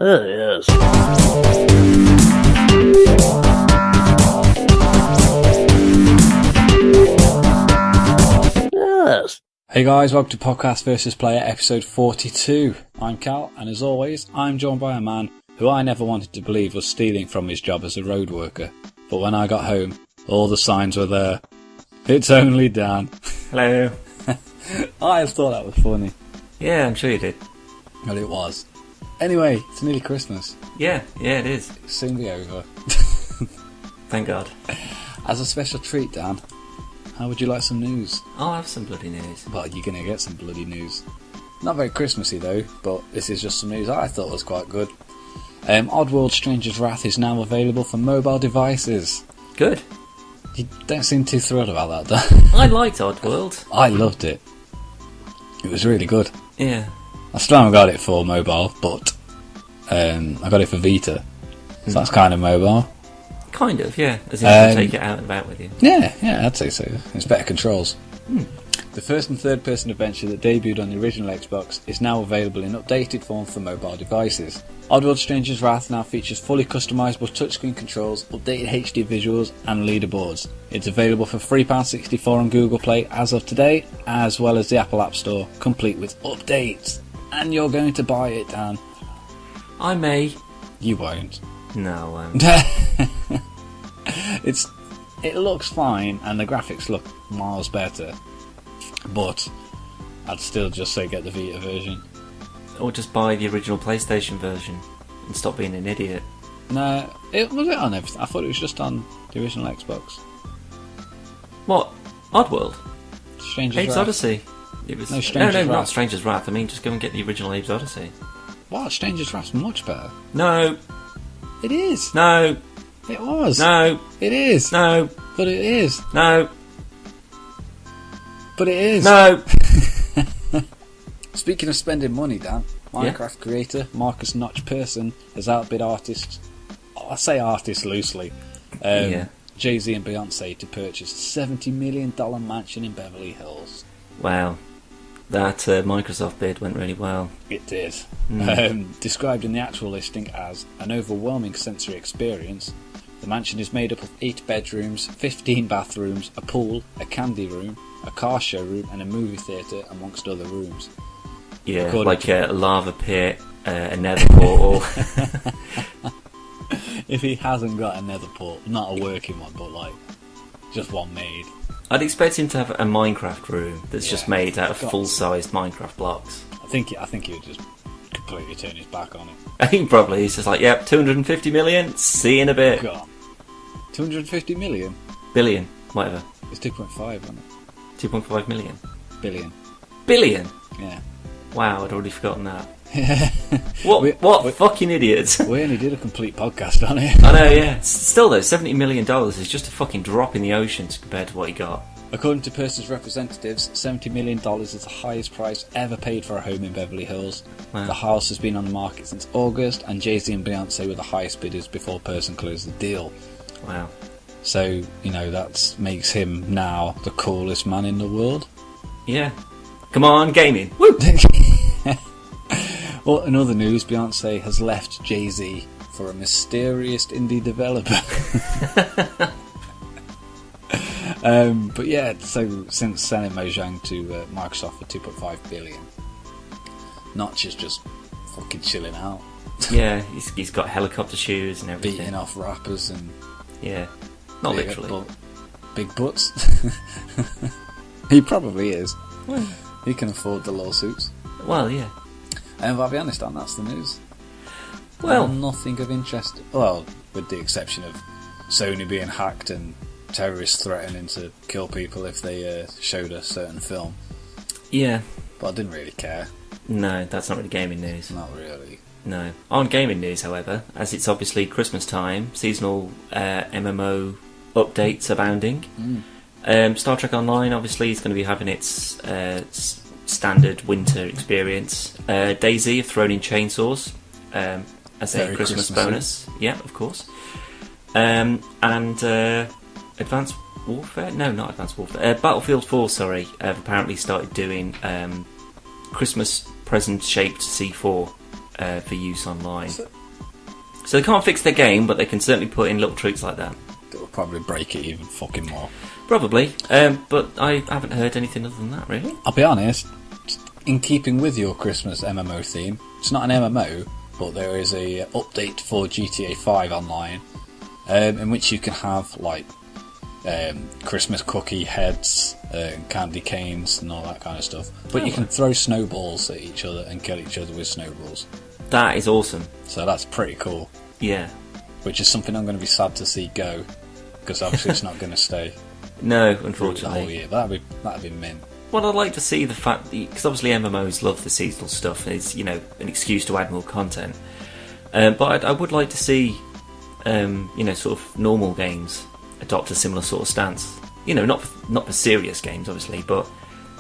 Yes. Yes. Hey guys, welcome to Podcast vs. Player episode 42. I'm Cal, and as always, I'm joined by a man who I never wanted to believe was stealing from his job as a road worker. But when I got home, all the signs were there. It's only Dan. Hello. I just thought that was funny. Yeah, I'm sure you did. Well, it was. Anyway, it's nearly Christmas. Yeah, it is. It'll soon be over. Thank God. As a special treat, Dan, how would you like some news? I'll have some bloody news. Well, you're going to get some bloody news. Not very Christmassy though, but this is just some news I thought was quite good. Oddworld Stranger's Wrath is now available for mobile devices. Good. You don't seem too thrilled about that, though. I liked Oddworld. I loved it. It was really good. Yeah. I still haven't got it for mobile, but I got it for Vita. So that's kind of mobile. Kind of, yeah. As in you can take it out and about with you. Yeah, I'd say so. It's better controls. The first and third person adventure that debuted on the original Xbox is now available in updated form for mobile devices. Oddworld Stranger's Wrath now features fully customisable touchscreen controls, updated HD visuals and leaderboards. It's available for £3.64 on Google Play as of today, as well as the Apple App Store, complete with updates. And you're going to buy it, Dan. I may. You won't. No, I won't. It looks fine and the graphics look miles better, but I'd still just say get the Vita version. Or just buy the original PlayStation version and stop being an idiot. No, was it on everything? I thought it was just on the original Xbox. What? Oddworld? Stranger's Abe's Wrath. Odyssey. It was No, Stranger's Wrath. not Stranger's Wrath. I mean, just go and get the original Abe's Odyssey. What? Stranger's Wrath's much better. No. It is. No. It was. No. It is. No. But it is. No. But it is. No. Speaking of spending money, Dan, Minecraft creator Marcus Notch Persson has outbid artists, I say artists loosely, Jay-Z and Beyonce to purchase a $70 million mansion in Beverly Hills. Wow. That Microsoft bid went really well. It did. Described in the actual listing as an overwhelming sensory experience, the mansion is made up of 8 bedrooms, 15 bathrooms, a pool, a candy room, a car showroom and a movie theatre, amongst other rooms. Yeah, According like a lava pit, a nether portal. If he hasn't got a nether portal, not a working one, but like just one made. I'd expect him to have a Minecraft room that's just made out of full-sized Minecraft blocks. I think he would just completely turn his back on it. I think probably he's just like, yep, 250 million, see you in a bit. God. 250 million? Billion, whatever. It's 2.5, isn't it? 2.5 million. Billion. Billion? Yeah. Wow, I'd already forgotten that. What fucking idiots. We only did a complete podcast on it. I know, yeah. Still though, $70 million is just a fucking drop in the ocean compared to what he got. According to Person's representatives, $70 million is the highest price ever paid for a home in Beverly Hills. Wow. The house has been on the market since August, and Jay-Z and Beyonce were the highest bidders before Person closed the deal. Wow. So, that makes him now the coolest man in the world. Yeah. Come on, gaming. Woo! Well, in other news, Beyonce has left Jay-Z for a mysterious indie developer. But yeah, so since selling Mojang to Microsoft for $2.5 billion, Notch is just fucking chilling out. Yeah, he's got helicopter shoes and everything. Beating off rappers and... Yeah, not literally. Big butts. He probably is. Well, He can afford the lawsuits. well, yeah. And I'll be honest, Dan, that's the news. Well, Nothing of interest. Well, with the exception of Sony being hacked and terrorists threatening to kill people if they showed a certain film. yeah. But I didn't really care. No, that's not really gaming news. Not really. No. On gaming news, however, as it's obviously Christmas time, seasonal MMO updates abounding. Star Trek Online obviously is going to be having its standard winter experience. DayZ have thrown in chainsaws as a Very Christmas Christmassy. bonus. Yeah, of course. And Advanced Warfare? No, not Advanced Warfare. Battlefield 4, sorry, have apparently started doing Christmas present shaped C4 for use online. So they can't fix their game, but they can certainly put in little tricks like that. It'll probably break it even fucking more. Probably, but I haven't heard anything other than that, really. I'll be honest, in keeping with your Christmas MMO theme, it's not an MMO, but there is a update for GTA 5 online, in which you can have, like, Christmas cookie heads, candy canes and all that kind of stuff. But you can throw snowballs at each other and kill each other with snowballs. That is awesome. So that's pretty cool. Yeah. Which is something I'm going to be sad to see go, because obviously it's not going to stay. No, The unfortunately. whole year. That'd be mint. Well, I'd like to see the fact, because obviously MMOs love the seasonal stuff, and it's, an excuse to add more content. But I would like to see, sort of normal games adopt a similar sort of stance. Not for serious games, obviously, but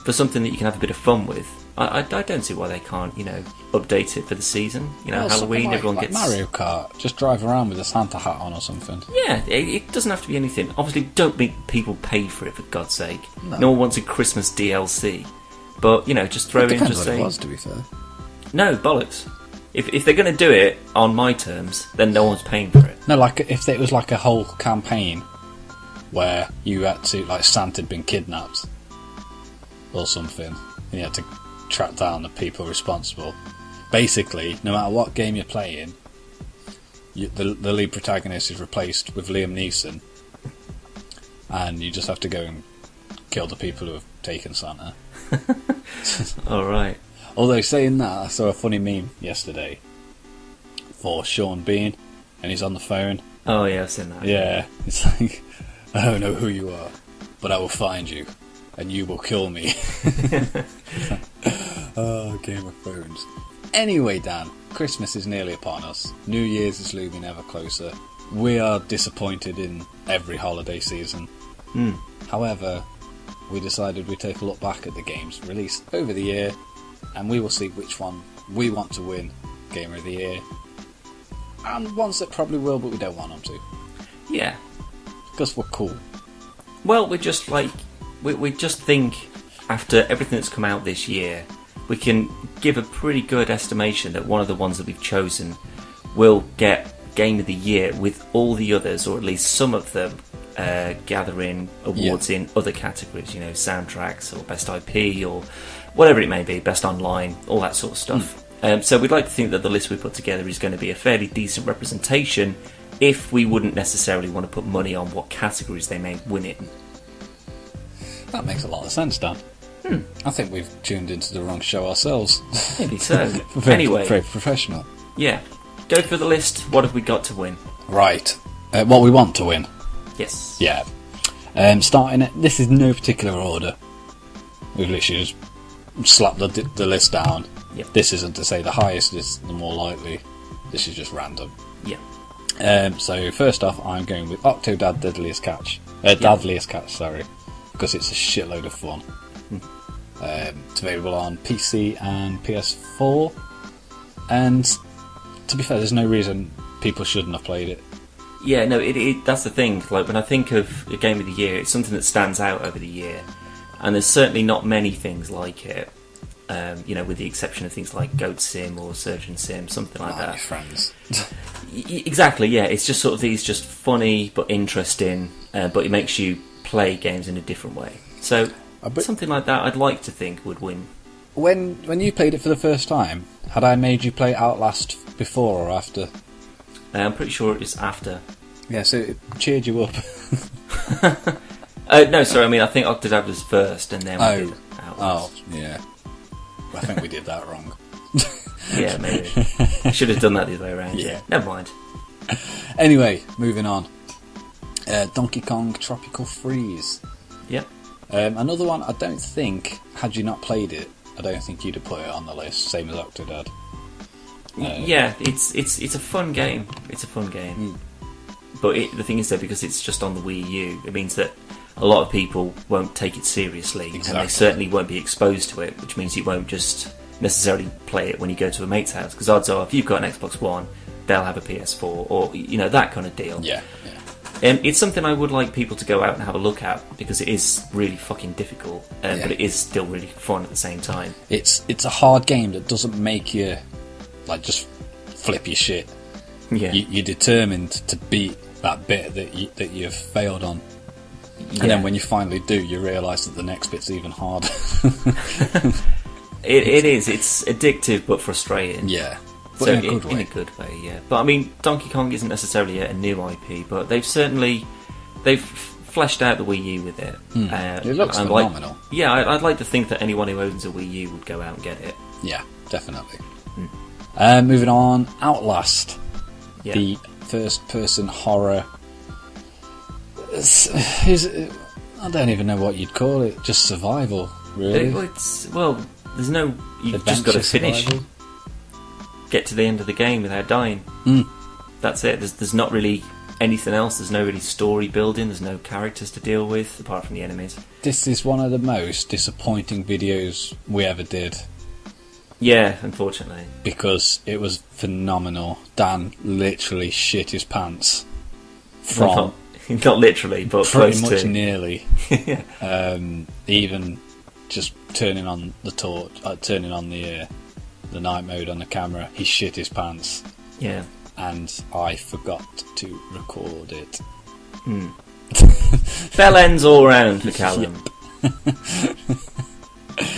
for something that you can have a bit of fun with. I don't see why they can't, update it for the season. Halloween, everyone gets Mario Kart. Just drive around with a Santa hat on or something. Yeah, it doesn't have to be anything. Obviously, don't make people pay for it, for God's sake. No one wants a Christmas DLC. But, just throw in, just say... It was, to be fair. No, bollocks. If they're going to do it on my terms, then no one's paying for it. No, like, if it was like a whole campaign where you had to, like, Santa had been kidnapped or something, and you had to track down the people responsible. Basically, no matter what game you're playing, the lead protagonist is replaced with Liam Neeson, and you just have to go and kill the people who have taken Santa. Alright. Although, saying that, I saw a funny meme yesterday for Sean Bean, and he's on the phone. Oh yeah, I've seen that. Yeah, it's like, I don't know who you are, but I will find you, and you will kill me. Oh, Game of Thrones. Anyway, Dan, Christmas is nearly upon us. New Year's is looming ever closer. We are disappointed in every holiday season. However, we decided we'd take a look back at the games released over the year, and we will see which one we want to win Game of the Year, and ones that probably will, but we don't want them to. Yeah. Because we're cool. Well, we just think, after everything that's come out this year, we can give a pretty good estimation that one of the ones that we've chosen will get Game of the Year, with all the others, or at least some of them, gathering awards in other categories, soundtracks or best IP or whatever it may be, best online, all that sort of stuff. So we'd like to think that the list we put together is going to be a fairly decent representation, if we wouldn't necessarily want to put money on what categories they may win in. That makes a lot of sense, Dan. I think we've tuned into the wrong show ourselves. Maybe so. Anyway. Very professional. Yeah. Go through the list. What have we got to win? Right. What we want to win. Yes. Yeah. Starting at... This is no particular order. We've literally just slapped the list down. Yep. This isn't to say the highest is the more likely. This is just random. Yeah. So first off, I'm going with Octodad Deadliest Catch. Deadliest Catch, sorry. Because it's a shitload of fun. It's available on PC and PS4, and to be fair, there's no reason people shouldn't have played it. Yeah, no, that's the thing. Like, when I think of a Game of the Year, it's something that stands out over the year, and there's certainly not many things like it. With the exception of things like Goat Sim or Surgeon Sim, something like that. My friends. Exactly, yeah. It's just sort of these just funny but interesting, but it makes you play games in a different way. So something like that, I'd like to think would win. When you played it for the first time, had I made you play Outlast before or after? I'm pretty sure it was after. Yeah, so it cheered you up. No, sorry. I mean, I think Octodad was first, and then we did Outlast. Oh, yeah. I think we did that wrong. Yeah, maybe. I should have done that the other way around. Yeah. Never mind. Anyway, moving on. Donkey Kong Tropical Freeze. Yep. Another one, I don't think, had you not played it, I don't think you'd have put it on the list, same as Octodad. Yeah, it's a fun game. It's a fun game. But the thing is, though, because it's just on the Wii U, it means that a lot of people won't take it seriously, exactly. And they certainly won't be exposed to it, which means you won't just necessarily play it when you go to a mate's house, because odds are, if you've got an Xbox One, they'll have a PS4, or, that kind of deal. Yeah. It's something I would like people to go out and have a look at, because it is really fucking difficult, but it is still really fun at the same time. It's a hard game that doesn't make you like just flip your shit. Yeah. You're determined to beat that bit that you've failed on. Yeah. And then when you finally do, you realise that the next bit's even harder. It is. It's addictive but frustrating. Yeah. But So in a good way. In a good way, yeah. But I mean, Donkey Kong isn't necessarily a new IP, but they've fleshed out the Wii U with it. It looks phenomenal. I'd like to think that anyone who owns a Wii U would go out and get it. Yeah, definitely. Moving on, Outlast. Yeah. The first-person horror. I don't even know what you'd call it. Just survival, really. There's no. You've just got to finish. Survival. Get to the end of the game without dying. That's it. There's not really anything else. There's no really story building. There's no characters to deal with apart from the enemies. This is one of the most disappointing videos we ever did. Yeah, unfortunately. Because it was phenomenal. Dan literally shit his pants. From Not literally, but pretty close much to. nearly. Yeah. Even just turning on the torch, turning on the night mode on the camera, he shit his pants. Yeah. And I forgot to record it. Bell ends all round for Callum.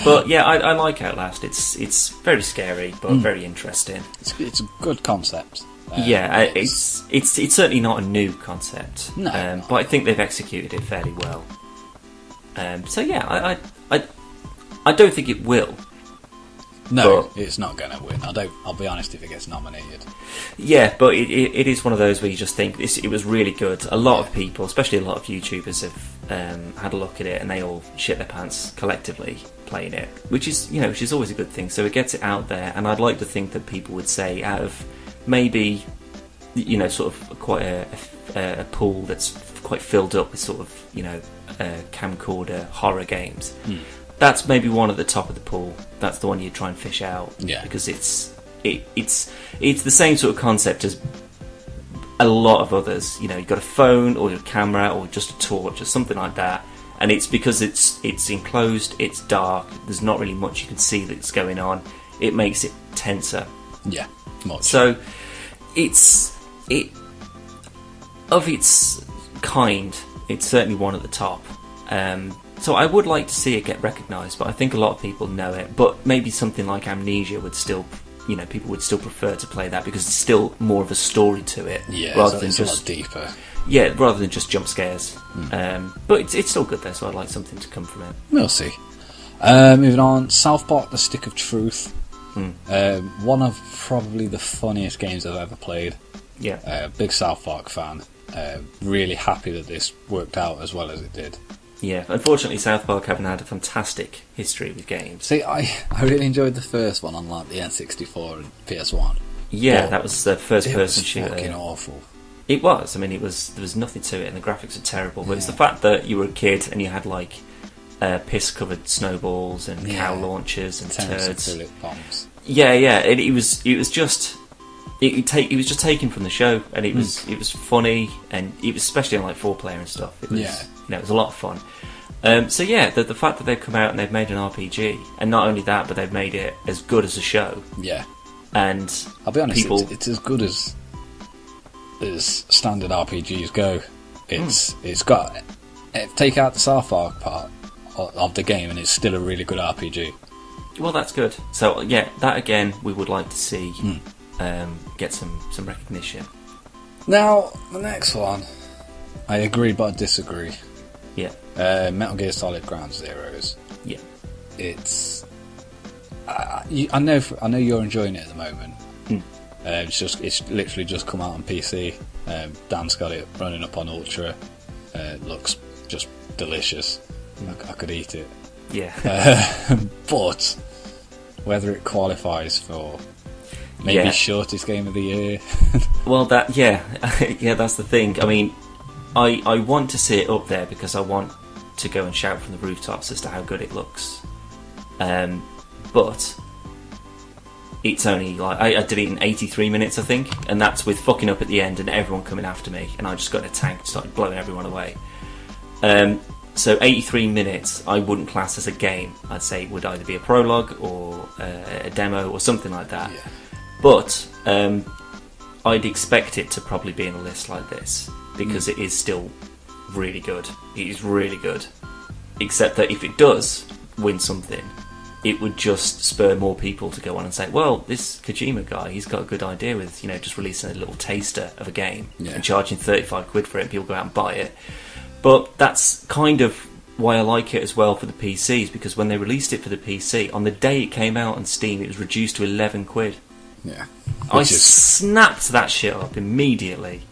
But yeah, I like Outlast. It's very scary, but very interesting. It's a good concept. It's certainly not a new concept. No. But I think they've executed it fairly well. So yeah, I don't think it will. No, but it's not going to win. I'll be honest if it gets nominated. Yeah, but it is one of those where you just think it was really good. A lot of people, especially a lot of YouTubers, have had a look at it and they all shit their pants collectively playing it, which is always a good thing. So it gets it out there, and I'd like to think that people would say, out of maybe sort of quite a pool that's quite filled up with sort of camcorder horror games. That's maybe one at the top of the pool. That's the one you try and fish out. Yeah. Because it's the same sort of concept as a lot of others. You've got a phone or a camera or just a torch or something like that, and it's because it's enclosed, it's dark, there's not really much you can see that's going on. It makes it tenser. Yeah, much. So of its kind, it's certainly one at the top. So I would like to see it get recognised, but I think a lot of people know it. But maybe something like Amnesia would still, people would still prefer to play that because it's still more of a story to it, rather than it's just a lot deeper. Yeah, rather than just jump scares. But it's still good though, so I'd like something to come from it. We'll see. Moving on, South Park: The Stick of Truth. One of probably the funniest games I've ever played. Yeah. Big South Park fan. Really happy that this worked out as well as it did. Yeah, unfortunately South Park haven't had a fantastic history with games. See, I really enjoyed the first one on like the N64 and PS1. Yeah, that was the first person shooter. It was fucking awful. It was. I mean, there was nothing to it, and the graphics are terrible. But it's the fact that you were a kid and you had like piss-covered snowballs and cow launchers and turds. Bombs. Yeah. It was just taken from the show, and it was funny, and it was especially on like 4-player and stuff. It was, it was a lot of fun. So yeah, the fact that they've come out and they've made an RPG, and not only that, but they've made it as good as a show. Yeah. And I'll be honest, it's as good as standard RPGs go. It's got, take out the South Park part of the game, and it's still a really good RPG. Well, that's good. So yeah, that again we would like to see get some recognition. Now the next one, I agree but I disagree. Yeah. Metal Gear Solid Ground Zeroes. Yeah. It's I know you're enjoying it at the moment. It's literally just come out on PC. Dan's got it running up on Ultra. It looks just delicious. I could eat it. Yeah. But whether it qualifies for maybe shortest game of the year. Well, that's the thing. I mean, I want to see it up there because I want to go and shout from the rooftops as to how good it looks. But it's only like I did it in 83 minutes, I think, and that's with fucking up at the end and everyone coming after me, and I just got in a tank and started blowing everyone away. So 83 minutes I wouldn't class as a game. I'd say it would either be a prologue or a demo or something like that. But I'd expect it to probably be in a list like this, because it is still really good. It is really good. Except that if it does win something, it would just spur more people to go on and say, well, this Kojima guy, he's got a good idea with, just releasing a little taster of a game and charging 35 quid for it, and people go out and buy it. But that's kind of why I like it as well for the PCs, because when they released it for the PC, on the day it came out on Steam, it was reduced to 11 quid. Yeah. I snapped that shit up immediately.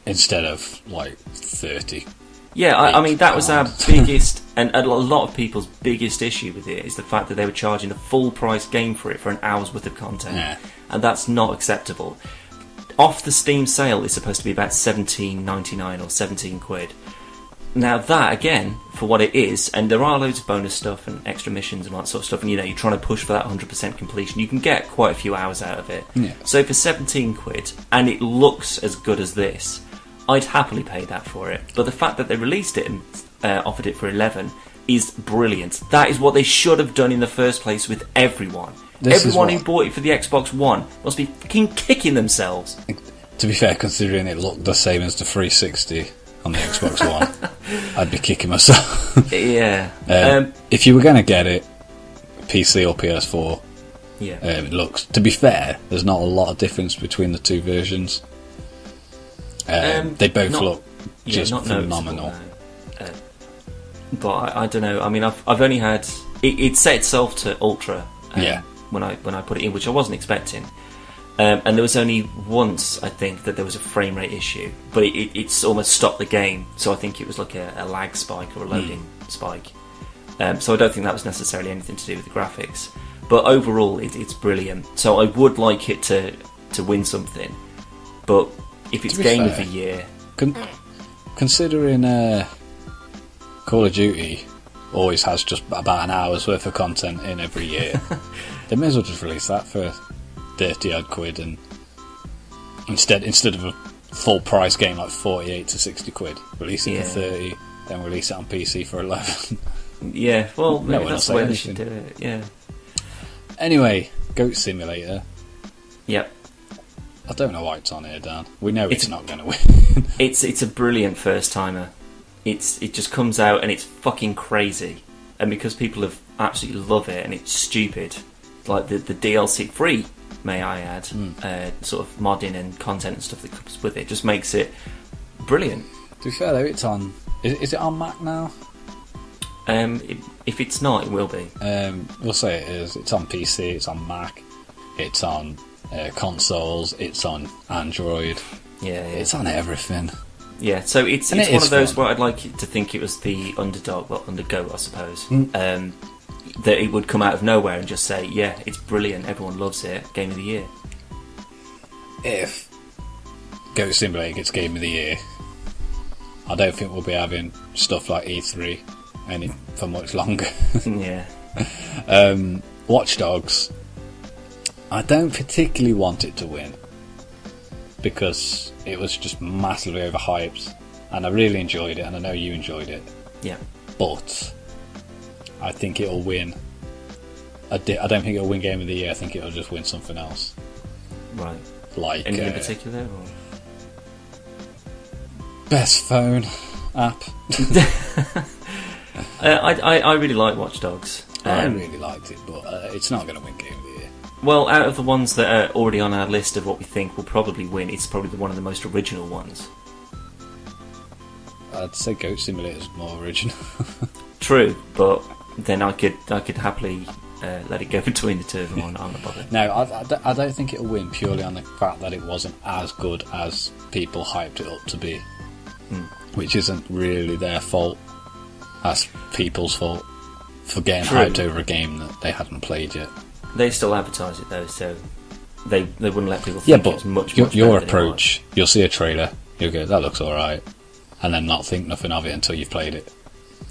Instead of, 30. Yeah, I mean, that was our biggest, and a lot of people's biggest issue with it, is the fact that they were charging a full price game for it for an hour's worth of content. Yeah. And that's not acceptable. Off the Steam sale, it's supposed to be about $17.99 or 17 quid. Now that, again, for what it is, and there are loads of bonus stuff and extra missions and all that sort of stuff, and you're trying to push for that 100% completion, you can get quite a few hours out of it. Yeah. So for 17 quid, and it looks as good as this, I'd happily pay that for it. But the fact that they released it and offered it for 11 is brilliant. That is what they should have done in the first place with everyone. Everyone who bought it for the Xbox One must be fucking kicking themselves. To be fair, considering it looked the same as the 360 on the Xbox One, I'd be kicking myself. Yeah. If you were going to get it, PC or PS4, yeah. It looks. To be fair, there's not a lot of difference between the two versions. They both look just phenomenal. But I don't know. I mean, I've only had it set itself to ultra. When I put it in, which I wasn't expecting. And there was only once, I think, that there was a frame rate issue, but it's almost stopped the game. So I think it was like a lag spike or a loading spike. So I don't think that was necessarily anything to do with the graphics. But overall, it's brilliant. So I would like it to win something, but if it's game of the year, considering Call of Duty always has just about an hour's worth of content in every year, they may as well just release that for 30 odd quid, and instead of a full price game like 48 to 60 quid, release it for 30, then release it on PC for 11. Yeah, well, maybe that's the way they should do it. Yeah. Anyway, Goat Simulator. Yep. I don't know why it's on here, Dan. We know it's not going to win. It's a brilliant first timer. It just comes out and it's fucking crazy, and because people have absolutely love it, and it's stupid, like the DLC free, may I add, sort of modding and content and stuff that comes with it, just makes it brilliant. To be fair though, it's on. Is it on Mac now? If it's not, it will be. We'll say it is. It's on PC. It's on Mac. It's on consoles. It's on Android. Yeah. It's on everything. Yeah, so it's one of those where I'd like to think it was the underdog, well, undergoat, I suppose. That it would come out of nowhere and just say, yeah, it's brilliant, everyone loves it, Game of the Year. If Goat Simulator gets Game of the Year, I don't think we'll be having stuff like E3 for much longer. Yeah. Watch Dogs, I don't particularly want it to win, because it was just massively overhyped, and I really enjoyed it, and I know you enjoyed it. Yeah. But I think it'll win. I don't think it'll win Game of the Year. I think it'll just win something else. Right. Like anything in particular? Or? Best phone app. I really like Watch Dogs. I really liked it, but it's not going to win Game of the Year. Well, out of the ones that are already on our list of what we think will probably win, it's probably one of the most original ones. I'd say Goat Simulator is more original. True, but then I could happily let it go between the two of them. I'm not bothered. No, I don't think it'll win purely on the fact that it wasn't as good as people hyped it up to be, which isn't really their fault. That's people's fault for getting hyped over a game that they hadn't played yet. They still advertise it though, so they wouldn't let people think it was much your approach, you'll see a trailer, you'll go, that looks alright, and then not think nothing of it until you've played it.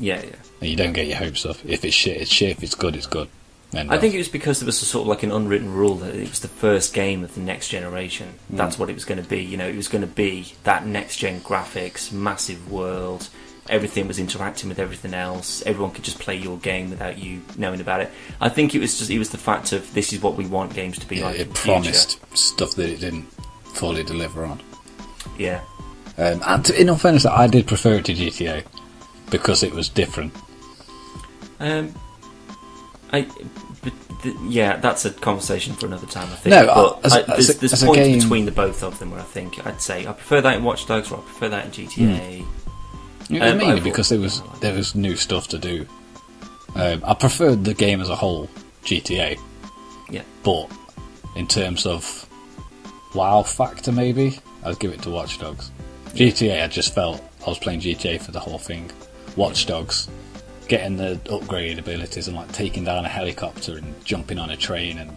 Yeah. And you don't get your hopes up. If it's shit, it's shit. If it's good, it's good. I think it was because there was a sort of like an unwritten rule that it was the first game of the next generation. That's what it was going to be. It was going to be that next gen graphics, massive world, everything was interacting with everything else. Everyone could just play your game without you knowing about it. I think it was the fact of this is what we want games to be like. It promised stuff that it didn't fully deliver on. Yeah. And in all fairness, I did prefer it to GTA because it was different. Yeah, that's a conversation for another time, I think. No, there's points between the both of them where I think I'd say I prefer that in Watch Dogs or I prefer that in GTA. Mainly because there was new stuff to do. I preferred the game as a whole, GTA. Yeah. But in terms of wow factor, maybe I'd give it to Watch Dogs. GTA, I just felt I was playing GTA for the whole thing. Watch Dogs, getting the upgraded abilities and like taking down a helicopter and jumping on a train and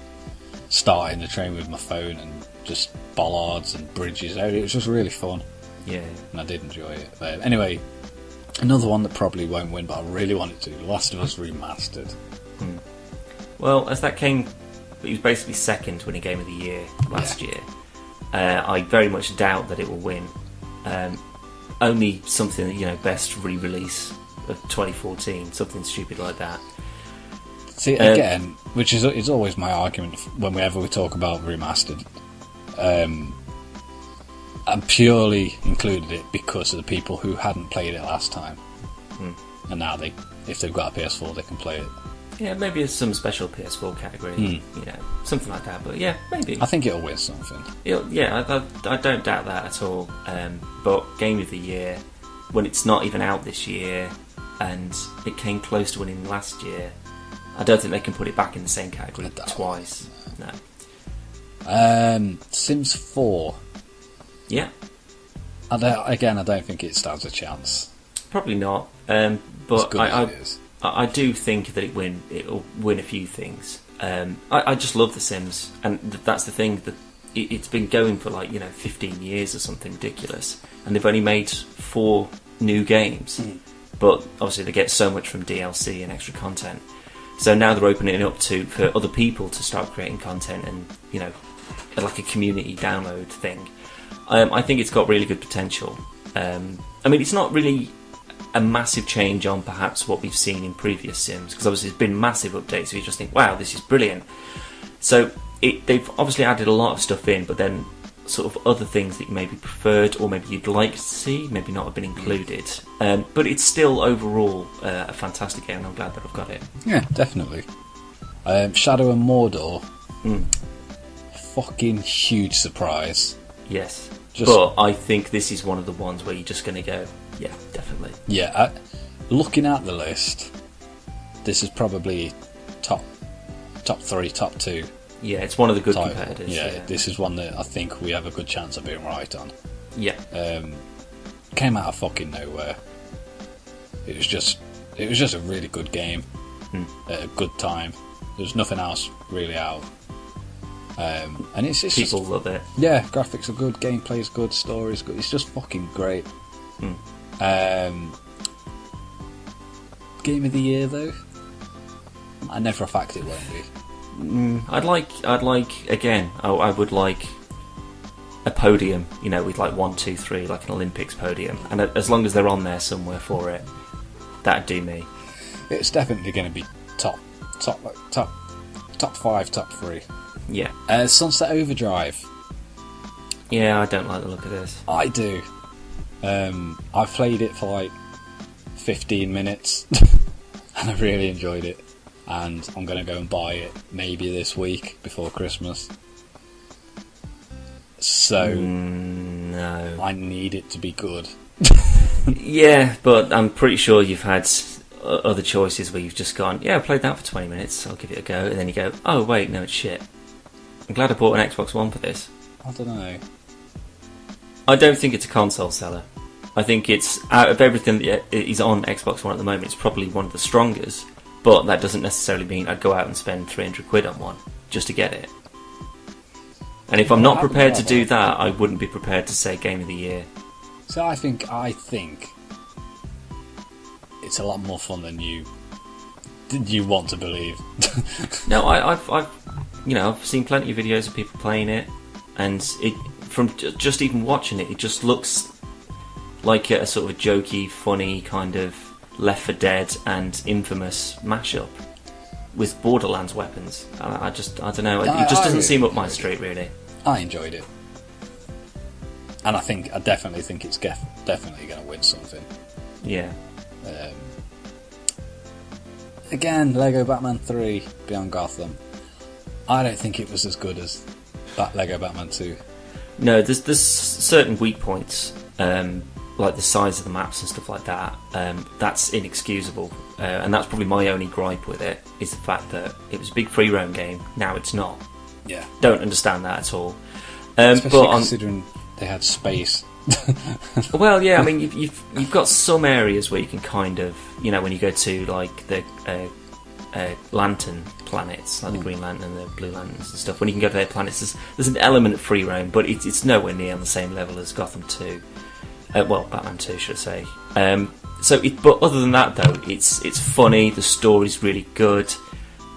starting the train with my phone and just bollards and bridges. It was just really fun. Yeah. And I did enjoy it. But anyway, another one that probably won't win, but I really want it to. The Last of Us Remastered. Well, as that came, it was basically second winning Game of the Year last year. I very much doubt that it will win. Only something, best re-release of 2014, something stupid like that. See, again, which is always my argument whenever we talk about remastered. I purely included it because of the people who hadn't played it last time, and now if they've got a PS4, they can play it. Yeah, maybe it's some special PS4 category, something like that. But yeah, maybe. I think it'll win something. I don't doubt that at all. But Game of the Year, when it's not even out this year, and it came close to winning last year, I don't think they can put it back in the same category twice. No. Sims 4. Yeah. I don't think it stands a chance. Probably not. But I do think that it'll win a few things. I just love The Sims, and that's the thing, that it's been going for 15 years or something ridiculous, and they've only made 4 new games. But obviously they get so much from DLC and extra content. So now they're opening it up for other people to start creating content and, like a community download thing. I think it's got really good potential. It's not really a massive change on perhaps what we've seen in previous Sims, because obviously there's been massive updates, so you just think, wow, this is brilliant. So they've obviously added a lot of stuff in, but then sort of other things that you maybe preferred or maybe you'd like to see, maybe not have been included. But it's still overall a fantastic game, and I'm glad that I've got it. Yeah, definitely. Shadow and Mordor. Fucking huge surprise. Yes. But I think this is one of the ones where you're just going to go, yeah, definitely. Yeah, looking at the list, this is probably top 3, top 2. Yeah, it's one of the good competitors. Yeah, this is one that I think we have a good chance of being right on. Yeah. Came out of fucking nowhere. It was just a really good game at a good time. There's nothing else really out. And it's people love it. Yeah, graphics are good, gameplay is good, story is good. It's just fucking great. Game of the Year though, I know for a fact it won't be. I'd like again. I would like a podium, with 1, 2, 3, like an Olympics podium, and as long as they're on there somewhere for it, that'd do me. It's definitely going to be top 5, top 3. Yeah. Sunset Overdrive. Yeah, I don't like the look of this. I do. I've played it for 15 minutes and I really enjoyed it, and I'm going to go and buy it maybe this week before Christmas. So no, I need it to be good. Yeah, but I'm pretty sure you've had other choices where you've just gone, yeah, I played that for 20 minutes, I'll give it a go, and then you go, oh wait, no, it's shit. I'm glad I bought an Xbox One for this. I don't know. I don't think it's a console seller. I think it's, out of everything that is on Xbox One at the moment, it's probably one of the strongest, but that doesn't necessarily mean I'd go out and spend 300 quid on one just to get it. And if I'm not prepared to do that, I wouldn't be prepared to say Game of the Year. So I think it's a lot more fun than you want to believe. No, I've seen plenty of videos of people playing it, and from just even watching it, it just looks like a sort of a jokey, funny kind of Left 4 Dead and Infamous mashup with Borderlands weapons. I don't know. It just doesn't seem up my street, really. I enjoyed it, and I definitely think it's definitely going to win something. Yeah. Again, Lego Batman 3 Beyond Gotham. I don't think it was as good as Lego Batman 2. No, there's certain weak points, like the size of the maps and stuff like that. That's inexcusable, and that's probably my only gripe with it, is the fact that it was a big free roam game. Now it's not. Yeah. Don't understand that at all. Especially considering they had space. Well, yeah, I mean, you've got some areas where you can kind of, when you go to like the lantern planets, like the Green Lantern and the Blue Lanterns and stuff, when you can go to their planets, there's an element of free roam, but it's nowhere near on the same level as Gotham 2. Well, Batman 2, should I say. But other than that, though, it's funny. The story's really good.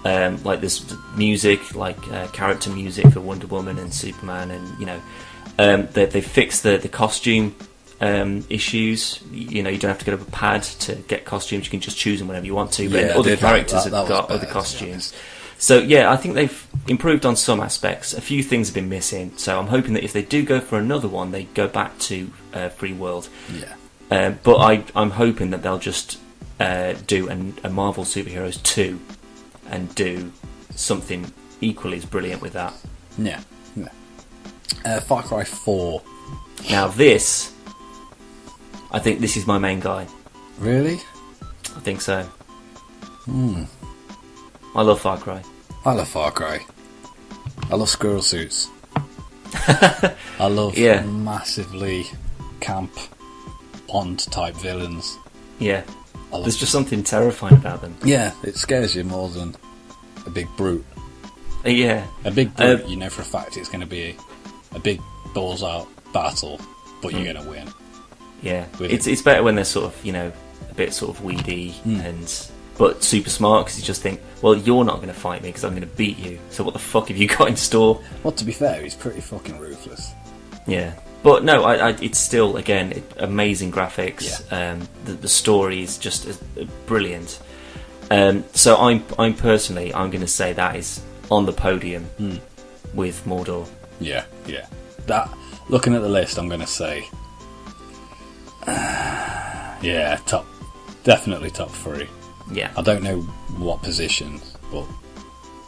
Like there's music, like character music for Wonder Woman and Superman, and they fixed the costume issues. You don't have to go to a pad to get costumes. You can just choose them whenever you want to. But other characters have got other costumes. So yeah, I think they've improved on some aspects. A few things have been missing. So I'm hoping that if they do go for another one, they go back to Free World. Yeah. But I'm hoping that they'll just do a Marvel Superheroes 2 and do something equally as brilliant with that. Yeah. Far Cry 4. Now I think this is my main guy. Really? I think so. I love Far Cry. I love Far Cry. I love squirrel suits. I love massively camp Bond type villains. Yeah. There's just something terrifying about them. Yeah, it scares you more than a big brute. Yeah. A big brute, you know for a fact it's going to be a big balls out battle, but you're going to win. Yeah. It's better when they're sort of, a bit sort of weedy but super smart, because you just think, well, you're not going to fight me because I'm going to beat you, so what the fuck have you got in store? Well, to be fair, he's pretty fucking ruthless. Yeah. But no, it's still, again, amazing graphics. Yeah. The story is just brilliant. So I'm personally going to say that is on the podium with Mordor. Yeah. That, looking at the list, I'm going to say, definitely top 3. Yeah. I don't know what position, but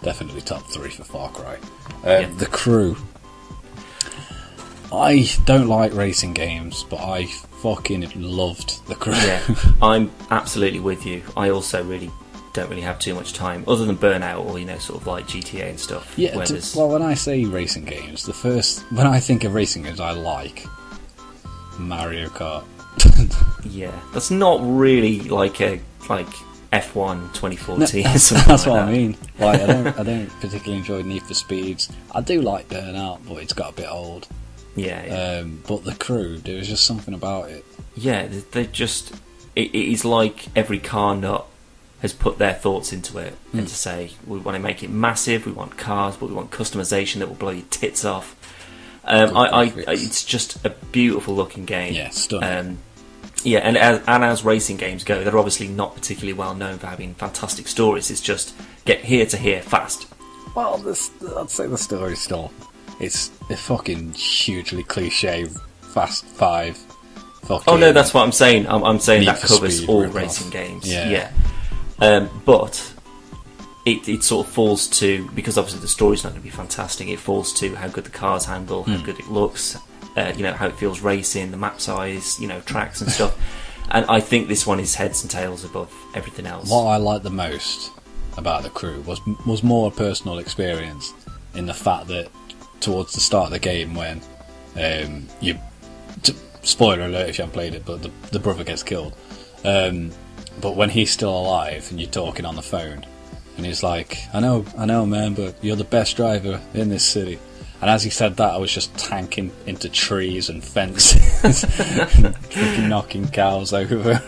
definitely top 3 for Far Cry. The Crew. I don't like racing games, but I fucking loved The Crew. Yeah, I'm absolutely with you. I also don't really have too much time, other than Burnout or, sort of like GTA and stuff. Yeah, well, when I say racing games, when I think of racing games, I like Mario Kart. Yeah, that's not really like F1 2014 or something that's like what that. I mean. Like, I don't particularly enjoy Need for Speeds. I do like Burnout, but it's got a bit old. Yeah. But The Crew, there was just something about it. Yeah, they just... It is like every car nut has put their thoughts into it, and to say, we want to make it massive, we want cars, but we want customization that will blow your tits off. It's just a beautiful looking game. Yeah, stunning. And as racing games go, they're obviously not particularly well known for having fantastic stories. It's just get here to here fast. Well, I'd say the story's still... It's a fucking hugely cliche Fast 5. Oh no, that's what I'm saying. I'm saying that covers Speed, all racing games. Yeah. But it sort of falls to, because obviously the story's not going to be fantastic, it falls to how good the cars handle, how good it looks, how it feels racing, the map size, tracks and stuff. And I think this one is heads and tails above everything else. What I liked the most about The Crew was more a personal experience, in the fact that towards the start of the game, when spoiler alert if you haven't played it, but the brother gets killed, but when he's still alive and you're talking on the phone and he's like, I know man, but you're the best driver in this city. And as he said that, I was just tanking into trees and fences and fucking knocking cows over.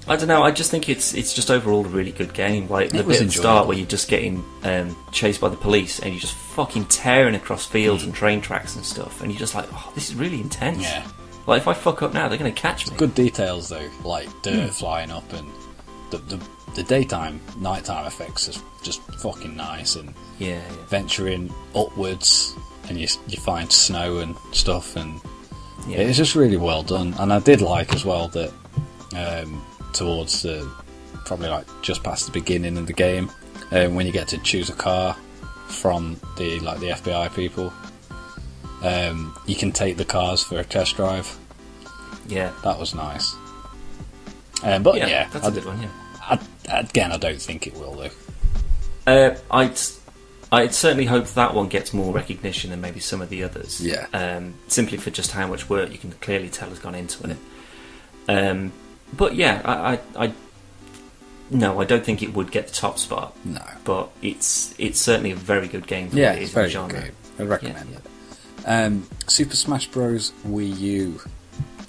I don't know, I just think it's just overall a really good game. Like the bit at the start where you're just getting chased by the police and you're just fucking tearing across fields and train tracks and stuff, and you're just like, oh, this is really intense. Like, if I fuck up now, they're going to catch me. Good details though, like dirt flying up, and the daytime, nighttime effects are just fucking nice, and venturing upwards, and you find snow and stuff, and it's just really well done. And I did like as well that towards the probably like just past the beginning of the game, when you get to choose a car from the FBI people, you can take the cars for a test drive. Yeah, that was nice. But that's a good one. Again, I don't think it will though. I'd certainly hope that one gets more recognition than maybe some of the others. Yeah. Simply for just how much work you can clearly tell has gone into it. But yeah, I don't think it would get the top spot. No. But it's certainly a very good game for it. It's very genre. good game. I recommend it. Super Smash Bros. Wii U.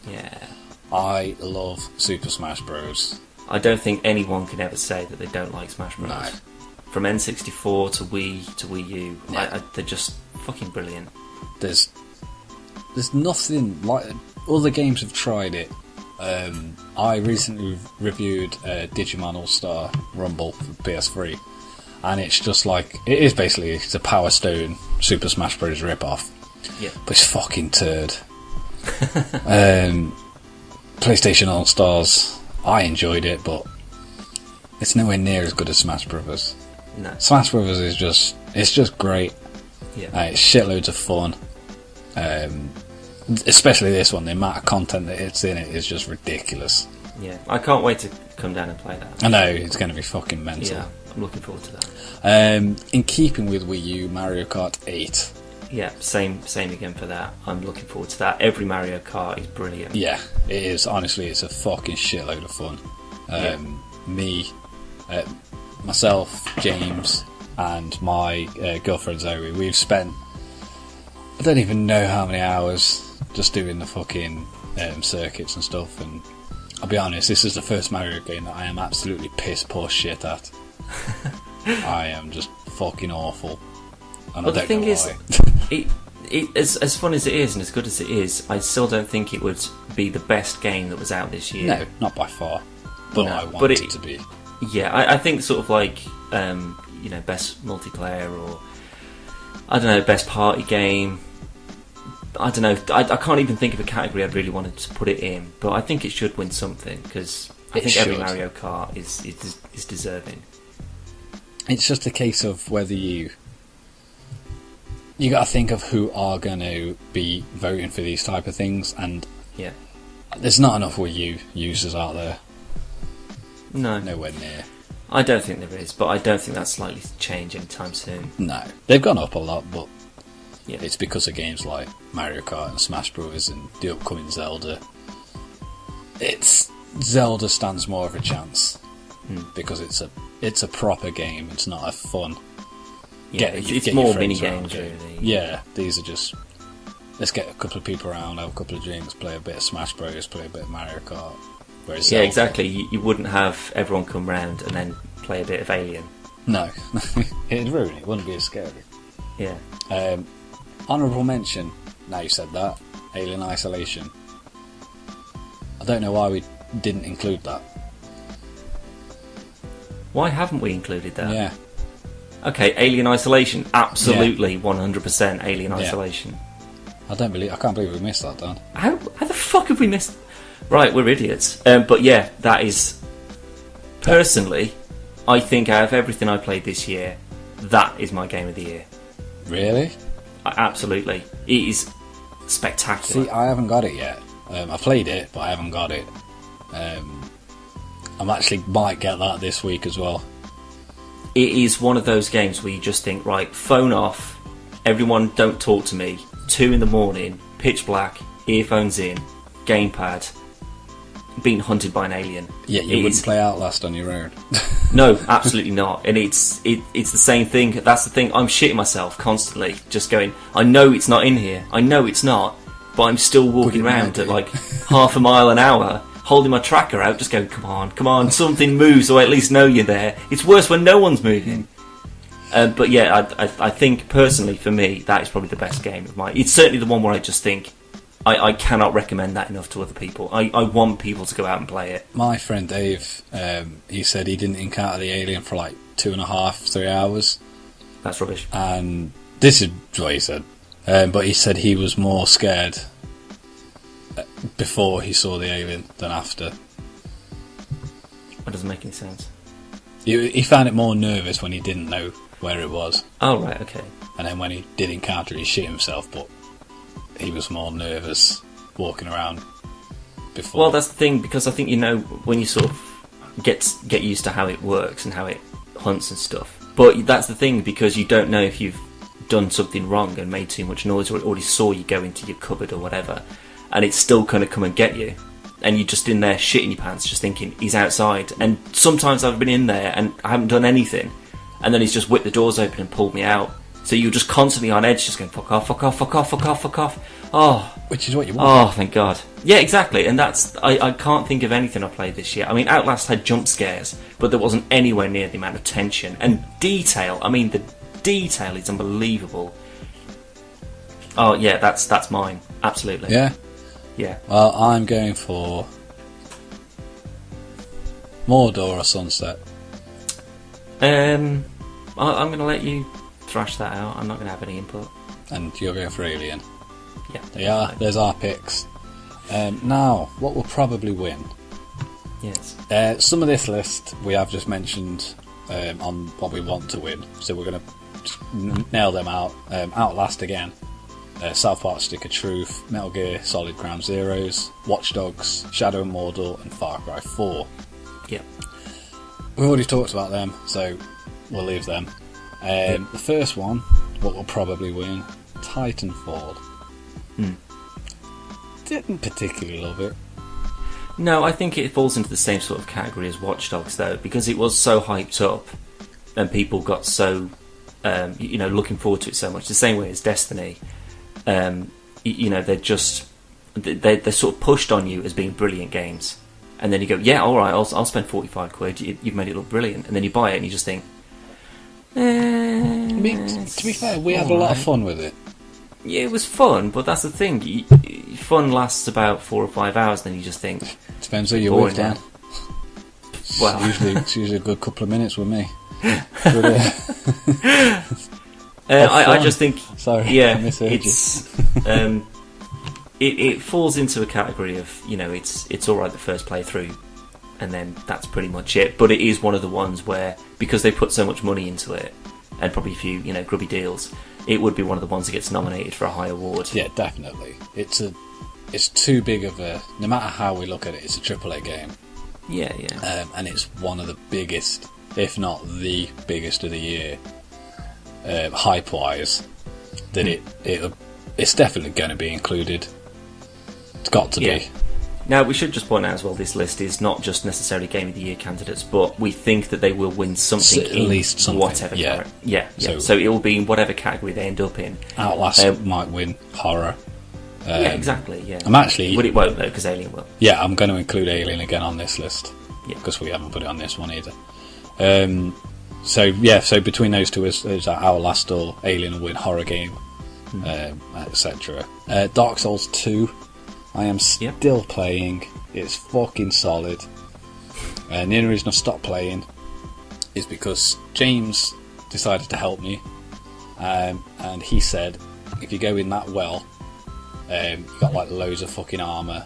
Yeah. I love Super Smash Bros. I don't think anyone can ever say that they don't like Smash Bros. No. From N64 to Wii to Wii U, they're just fucking brilliant. There's nothing like other games have tried it. I recently reviewed Digimon All-Star Rumble for PS3, and it's just like it's a Power Stone Super Smash Bros. Rip-off. Yeah. But it's fucking turd. PlayStation All-Stars, I enjoyed it, but it's nowhere near as good as Smash Brothers. No. Smash Brothers is just great. Yeah. It's shitloads of fun. Especially this one, the amount of content that it's in it is just ridiculous. Yeah, I can't wait to come down and play that. I know, it's going to be fucking mental. Yeah, I'm looking forward to that. In keeping with Wii U, Mario Kart 8. Yeah, same again for that. I'm looking forward to that. Every Mario Kart is brilliant. Yeah, it is. Honestly, it's a fucking shitload of fun. Myself, James, and my girlfriend Zoe, we've spent I don't even know how many hours just doing the fucking circuits and stuff, and I'll be honest, this is the first Mario game that I am absolutely piss poor shit at. I am just fucking awful, and well, I don't know why. As fun as it is and as good as it is, I still don't think it would be the best game that was out this year. No, not by far, but I want it to be. Yeah, I think sort of like best multiplayer, or I don't know, best party game. I don't know. I can't even think of a category I'd really wanted to put it in, but I think it should win something because I think every Mario Kart is deserving. It's just a case of whether you got to think of who are going to be voting for these type of things, and there's not enough Wii U users out there. No, nowhere near. I don't think there is, but I don't think that's likely to change anytime soon. No, they've gone up a lot, but it's because of games like Mario Kart and Smash Bros. And the upcoming Zelda. Zelda stands more of a chance because it's a proper game. It's not a fun. It's more mini games, really. Yeah, these are just let's get a couple of people around, have a couple of drinks, play a bit of Smash Bros, play a bit of Mario Kart. Whereas Zelda, exactly. You wouldn't have everyone come round and then play a bit of Alien. No, it'd ruin it. It wouldn't be as scary. Yeah. Honourable mention. Now you said that, Alien Isolation. I don't know why we didn't include that. Why haven't we included that? Yeah. Okay, Alien Isolation, absolutely, 100% Alien Isolation. I can't believe we missed that, Dan. How the fuck have we missed? Right, we're idiots. But yeah, that is personally, I think out of everything I played this year, that is my game of the year. Really? Absolutely, it is spectacular. See, I haven't got it yet. I played it, but I haven't got it. I'm actually might get that this week as well. It is one of those games where you just think, right, phone off, everyone don't talk to me, 2 a.m, pitch black, earphones in, gamepad, being hunted by an alien. Yeah, you wouldn't play Outlast on your own. No, absolutely not. And it's the same thing. That's the thing. I'm shitting myself constantly, just going, I know it's not in here. I know it's not, but I'm still walking around at like half a mile an hour, holding my tracker out, just going, come on, something moves, so I at least know you're there. It's worse when no one's moving. But yeah, I think personally for me, that is probably the best game of mine. It's certainly the one where I just think, I cannot recommend that enough to other people. I want people to go out and play it. My friend Dave, he said he didn't encounter the alien for like 2.5, 3 hours. That's rubbish. And this is what he said. But he said he was more scared before he saw the alien than after. That doesn't make any sense. He found it more nervous when he didn't know where it was. Oh, right, okay. And then when he did encounter it, he shit himself, but he was more nervous walking around before. Well, that's the thing, because I think, you know, when you sort of get used to how it works and how it hunts and stuff. But that's the thing, because you don't know if you've done something wrong and made too much noise, or it already saw you go into your cupboard or whatever, and it's still going to come and get you. And you're just in there shitting your pants, just thinking, he's outside. And sometimes I've been in there and I haven't done anything, and then he's just whipped the doors open and pulled me out. So you're just constantly on edge, just going, fuck off, fuck off, fuck off, fuck off, fuck off. Oh. Which is what you want. Oh, thank God. Yeah, exactly. And that's... I can't think of anything I played this year. I mean, Outlast had jump scares, but there wasn't anywhere near the amount of tension. And detail, I mean, the detail is unbelievable. Oh, yeah, that's mine. Absolutely. Yeah? Yeah. Well, I'm going for Mordor or Sunset. I'm going to let you thrash that out. I'm not going to have any input. And you're going for Alien. Yeah. They are. There's our picks. Now, what will probably win? Yes. Some of this list we have just mentioned on what we want to win, so we're going to nail them out. Outlast again, South Park Stick of Truth, Metal Gear Solid Ground Zeroes, Watch Dogs, Shadow and Mordor, and Far Cry 4. Yep. We've already talked about them, so we'll leave them. The first one, what will probably win, Titanfall. Didn't particularly love it. No, I think it falls into the same sort of category as Watch Dogs, though, because it was so hyped up and people got so, looking forward to it so much. The same way as Destiny. They're just... They're sort of pushed on you as being brilliant games. And then you go, yeah, alright, I'll spend 45 quid, you've made it look brilliant. And then you buy it and you just think... I mean, to be fair, we had a lot of fun with it. Yeah, it was fun, but that's the thing. Fun lasts about 4 or 5 hours, then you just think... Depends who you're with, Dan. Well, it's usually a good couple of minutes with me. I just think... Sorry, yeah, I misheard you. It falls into a category of, it's alright the first playthrough, and then that's pretty much it. But it is one of the ones where, because they put so much money into it, and probably a few, grubby deals, it would be one of the ones that gets nominated for a high award. Yeah, definitely. It's too big of a... No matter how we look at it, it's a AAA game. Yeah, yeah. And it's one of the biggest, if not the biggest of the year, hype-wise, that it's definitely going to be included. It's got to be. Now, we should just point out as well, this list is not just necessarily Game of the Year candidates, but we think that they will win something at least something, whatever yeah. Yeah. So it will be in whatever category they end up in. Outlast might win horror. Yeah, exactly, yeah. I'm actually... But it won't, though, because Alien will. Yeah, I'm going to include Alien again on this list. Yeah. Because we haven't put it on this one either. So between those two is Outlast or Alien will win horror game, etc. Dark Souls 2, I am still playing. It's fucking solid. And the only reason I stopped playing is because James decided to help me, and he said, if you go in that well, you got like loads of fucking armour.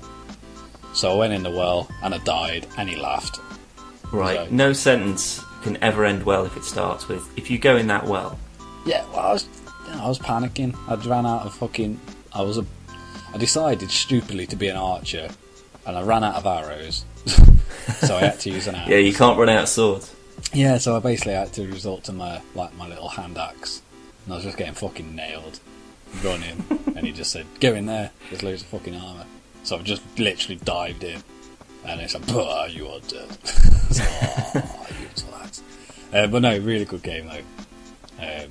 So I went in the well and I died, and he laughed. Right, So, no sentence can ever end well if it starts with, if you go in that well. Yeah, well, I was panicking. I'd ran out of fucking... I decided stupidly to be an archer, and I ran out of arrows. So I had to use an axe. Yeah, you can't run out of swords. Yeah, so I basically had to resort to my little hand axe, and I was just getting fucking nailed, running, and he just said, "Go in there. There's loads of fucking armour." So I just literally dived in, and it's like, "You are dead." So, you twat. But no, really good game though.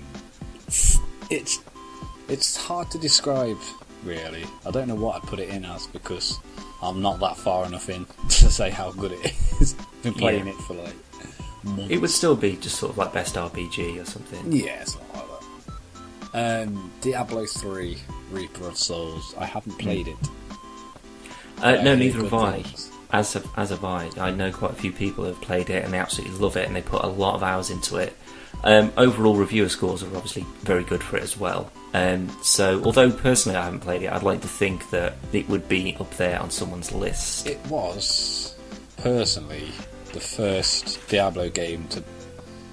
It's hard to describe, really. I don't know what I'd put it in as, because I'm not that far enough in to say how good it is. I've been playing it for like months. It would still be just sort of like best RPG or something. Yeah, something like Diablo 3, Reaper of Souls. I haven't played it. No, neither good have I. things. As have I. I know quite a few people who have played it and they absolutely love it and they put a lot of hours into it. Overall reviewer scores are obviously very good for it as well. So, although personally I haven't played it, I'd like to think that it would be up there on someone's list. It was, personally, the first Diablo game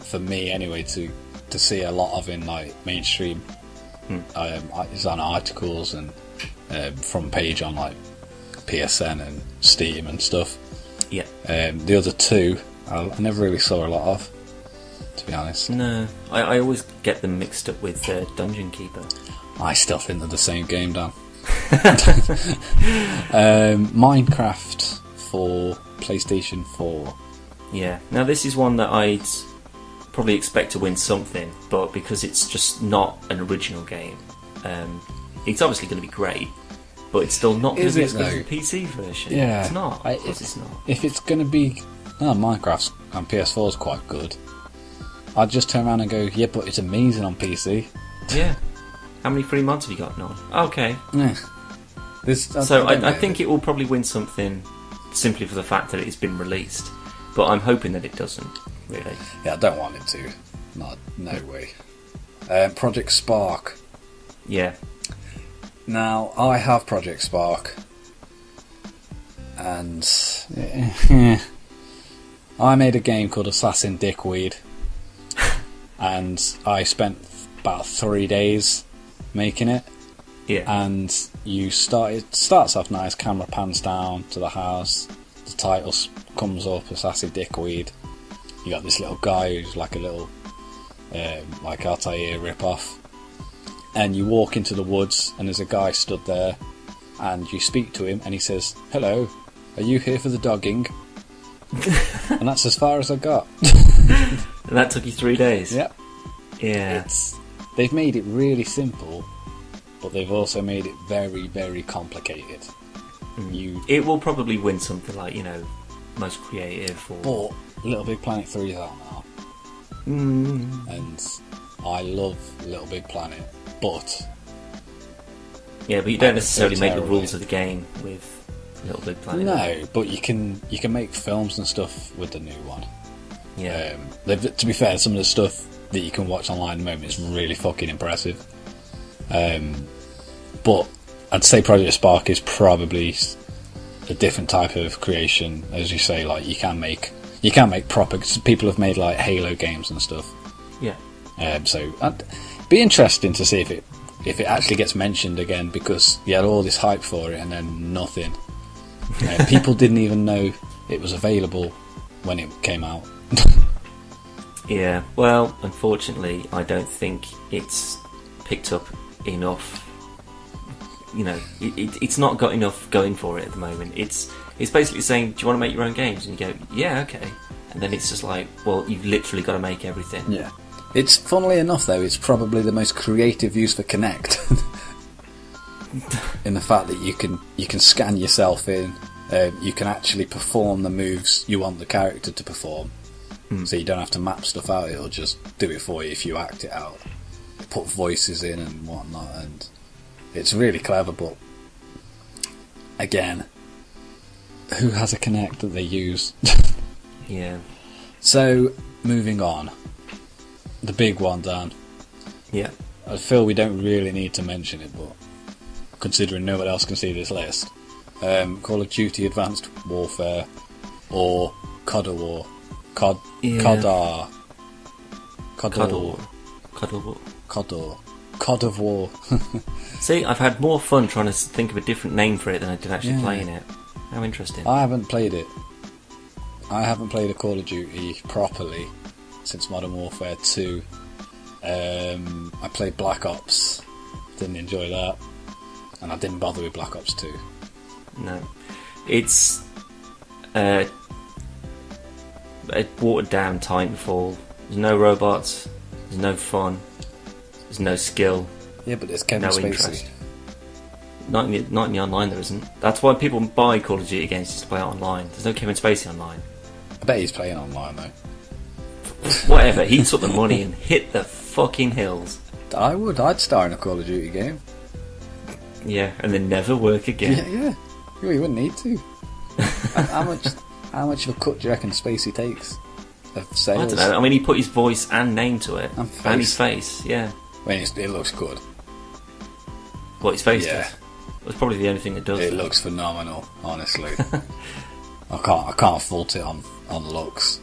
for me anyway, to see a lot of in like mainstream. It's on articles and front page on like PSN and Steam and stuff. Yeah. The other two, I never really saw a lot of, to be honest. No, I always get them mixed up with Dungeon Keeper. I still think they're the same game, Dan. Minecraft for PlayStation 4. Yeah. Now this is one that I'd probably expect to win something, but because it's just not an original game, it's obviously going to be great, but it's still not going to be as good as the PC version. Yeah. It's not. It's not. If it's going to be... Minecraft on PS4 is quite good. I'd just turn around and go, yeah, but it's amazing on PC. Yeah. How many free mods have you got, Noel? Okay. Yeah. I think it will probably win something simply for the fact that it's been released, but I'm hoping that it doesn't, really. Yeah, I don't want it to. No way. Project Spark. Yeah. Now, I have Project Spark, and I made a game called Assassin Dickweed, and I spent about 3 days making it. Yeah. And starts off nice, camera pans down to the house, the title comes up, Assassin Dickweed. You got this little guy who's like a little like Altair rip-off, and you walk into the woods and there's a guy stood there and you speak to him and he says, "Hello, are you here for the dogging?" And that's as far as I got. And that took you 3 days? Yep. Yeah. They've made it really simple, but they've also made it very, very complicated. It will probably win something like, most creative or... But Little Big Planet 3 is out now. And I love Little Big Planet, but... Yeah, but you don't necessarily make the rules of the game with Little Big Planet. No, but you can make films and stuff with the new one. Yeah. To be fair, some of the stuff that you can watch online at the moment is really fucking impressive. But I'd say Project Spark is probably a different type of creation, as you say. Like you can make proper. People have made like Halo games and stuff. Yeah. So it'd be interesting to see if it actually gets mentioned again, because you had all this hype for it and then nothing. People didn't even know it was available when it came out. Yeah, well, unfortunately, I don't think it's picked up enough. It's not got enough going for it at the moment. It's basically saying, do you want to make your own games? And you go, yeah, okay. And then it's just like, well, you've literally got to make everything. Yeah. It's, funnily enough, though, it's probably the most creative use for Kinect. In the fact that you can scan yourself in, you can actually perform the moves you want the character to perform. So you don't have to map stuff out, it'll just do it for you if you act it out. Put voices in and whatnot, and it's really clever, but again, who has a Kinect that they use? Yeah. So, moving on. The big one, Dan. Yeah. I feel we don't really need to mention it, but considering no one else can see this list, Call of Duty Advanced Warfare or COD of War. COD of War. See, I've had more fun trying to think of a different name for it than I did actually playing it. How interesting. I haven't played it. I haven't played a Call of Duty properly since Modern Warfare 2. I played Black Ops. Didn't enjoy that. And I didn't bother with Black Ops 2. No. It's a watered down Titanfall. There's no robots, there's no fun, there's no skill. Yeah, but there's Kevin Spacey. Interest. Not in the online, there isn't. That's why people buy Call of Duty games, just to play it online. There's no Kevin Spacey online. I bet he's playing online though. Whatever, he took the money and hit the fucking hills. I would. I'd star in a Call of Duty game. Yeah, and then never work again. Yeah. You wouldn't need to. How much of a cut do you reckon Spacey takes of sales? I don't know. I mean, he put his voice and name to it. And his face, yeah. I mean, it looks good. What, his face does? It's probably the only thing it does. It looks phenomenal, honestly. I can't fault it on looks.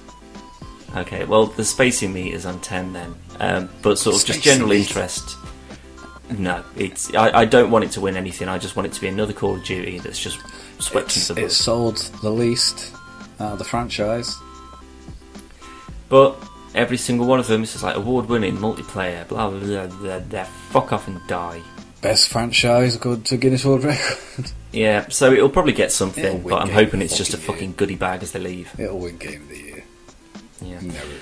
Okay, well, the Spacey meter's on 10 then. But sort of just general interest. No, I don't want it to win anything. I just want it to be another Call of Duty that's just swept into the book. It's sold the least out of the franchise. But every single one of them is just like award-winning multiplayer, blah blah blah blah blah. Fuck off and die. Best franchise according to Guinness World Record. Yeah, so it'll probably get something, but I'm hoping it's just a fucking goodie bag as they leave. It'll win Game of the Year. Yeah. No, it